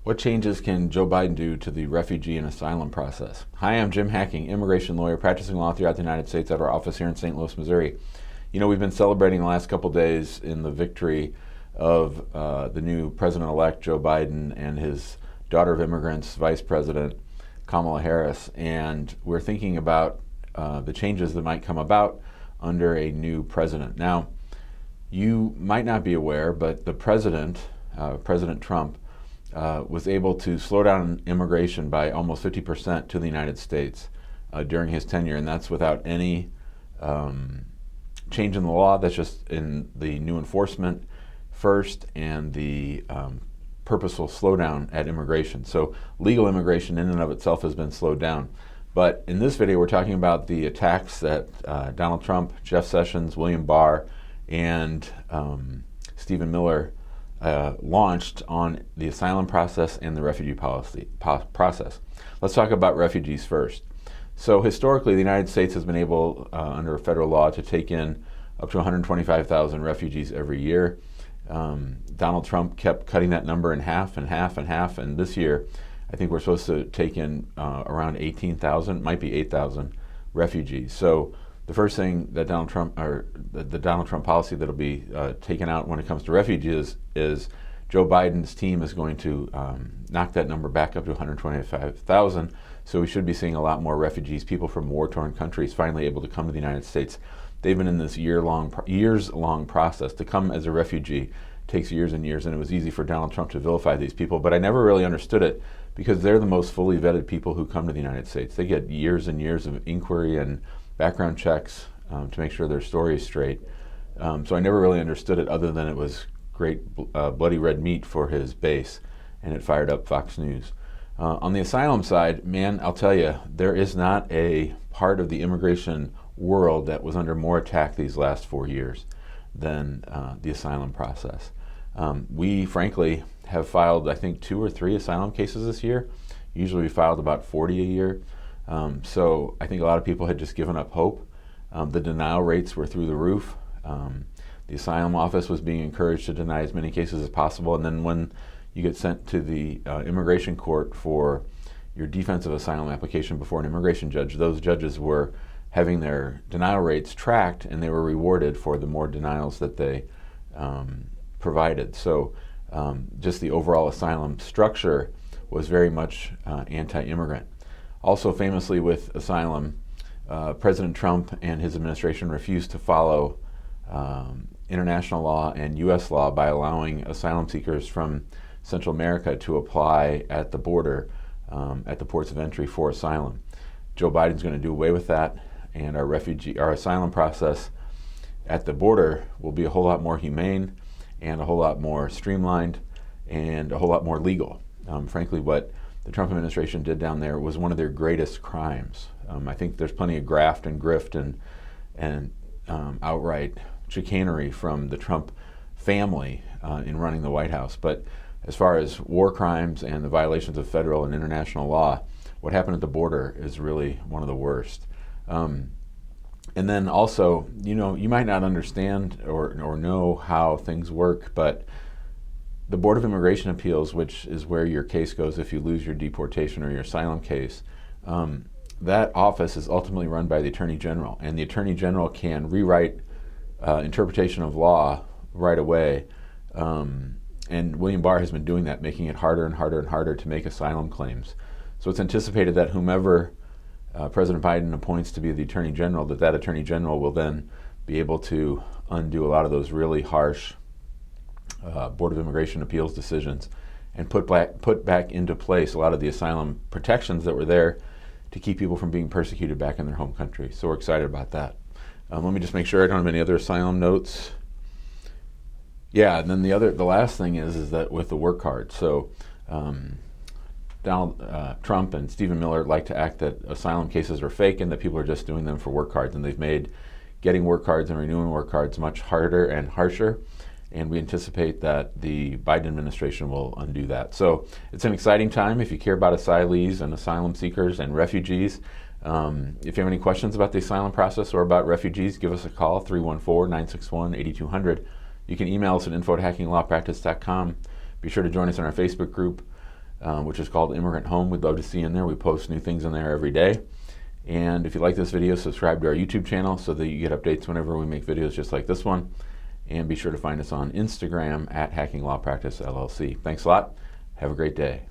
What changes can Joe Biden do to the refugee and asylum process? Hi, I'm Jim Hacking, immigration lawyer practicing law throughout the United States at our office here in St. Louis, Missouri. You know, we've been celebrating the last couple days in the victory of the new president-elect Joe Biden and his daughter of immigrants, Vice President Kamala Harris, and we're thinking about the changes that might come about under a new president. Now, you might not be aware, but the president, President Trump, was able to slow down immigration by almost 50% to the United States during his tenure, and that's without any change in the law. That's just in the new enforcement first and the purposeful slowdown at immigration. So legal immigration in and of itself has been slowed down. But in this video, we're talking about the attacks that Donald Trump, Jeff Sessions, William Barr, and Stephen Miller launched on the asylum process and the refugee policy process. Let's talk about refugees first. So historically, the United States has been able, under federal law, to take in up to 125,000 refugees every year. Donald Trump kept cutting that number in half and half and half, and this year, I think we're supposed to take in around 18,000, might be 8,000 refugees. So the first thing that Donald Trump, or the Donald Trump policy that'll be taken out when it comes to refugees is Joe Biden's team is going to knock that number back up to 125,000. So we should be seeing a lot more refugees, people from war-torn countries, finally able to come to the United States. They've been in this years-long process. To come as a refugee takes years and years, and it was easy for Donald Trump to vilify these people, but I never really understood it because they're the most fully vetted people who come to the United States. They get years and years of inquiry and background checks to make sure their story is straight. So I never really understood it other than it was great bloody red meat for his base, and it fired up Fox News. On the asylum side, man, I'll tell you, there is not a part of the immigration world that was under more attack these last 4 years than the asylum process. We, frankly, have filed, I think, 2 or 3 asylum cases this year. Usually we filed about 40 a year. So I think a lot of people had just given up hope. The denial rates were through the roof. The asylum office was being encouraged to deny as many cases as possible. And then when you get sent to the immigration court for your defensive asylum application before an immigration judge, those judges were having their denial rates tracked, and they were rewarded for the more denials that they provided. So just the overall asylum structure was very much anti-immigrant. Also famously with asylum, President Trump and his administration refused to follow international law and U.S. law by allowing asylum seekers from Central America to apply at the border, at the ports of entry for asylum. Joe Biden's going to do away with that, and our asylum process at the border will be a whole lot more humane and a whole lot more streamlined and a whole lot more legal. Frankly, what the Trump administration did down there was one of their greatest crimes. I think there's plenty of graft and grift and outright chicanery from the Trump family in running the White House. But as far as war crimes and the violations of federal and international law, what happened at the border is really one of the worst. And then also, you know, you might not understand or know how things work, but the Board of Immigration Appeals, which is where your case goes if you lose your deportation or your asylum case, that office is ultimately run by the Attorney General, and the Attorney General can rewrite interpretation of law right away. And William Barr has been doing that, making it harder and harder and harder to make asylum claims. So it's anticipated that whomever President Biden appoints to be the Attorney General, that Attorney General will then be able to undo a lot of those really harsh Board of Immigration Appeals decisions and put back into place a lot of the asylum protections that were there to keep people from being persecuted back in their home country. So we're excited about that. Let me just make sure I don't have any other asylum notes. Yeah, and then the last thing is that with the work card. So Donald Trump and Stephen Miller like to act that asylum cases are fake and that people are just doing them for work cards, and they've made getting work cards and renewing work cards much harder and harsher, and we anticipate that the Biden administration will undo that. So it's an exciting time if you care about asylees and asylum seekers and refugees. If you have any questions about the asylum process or about refugees, give us a call, 314-961-8200. You can email us at info@hackinglawpractice.com. Be sure to join us in our Facebook group. which is called Immigrant Home. We'd love to see you in there. We post new things in there every day. And if you like this video, subscribe to our YouTube channel so that you get updates whenever we make videos just like this one. And be sure to find us on Instagram at Hacking Law Practice LLC. Thanks a lot. Have a great day.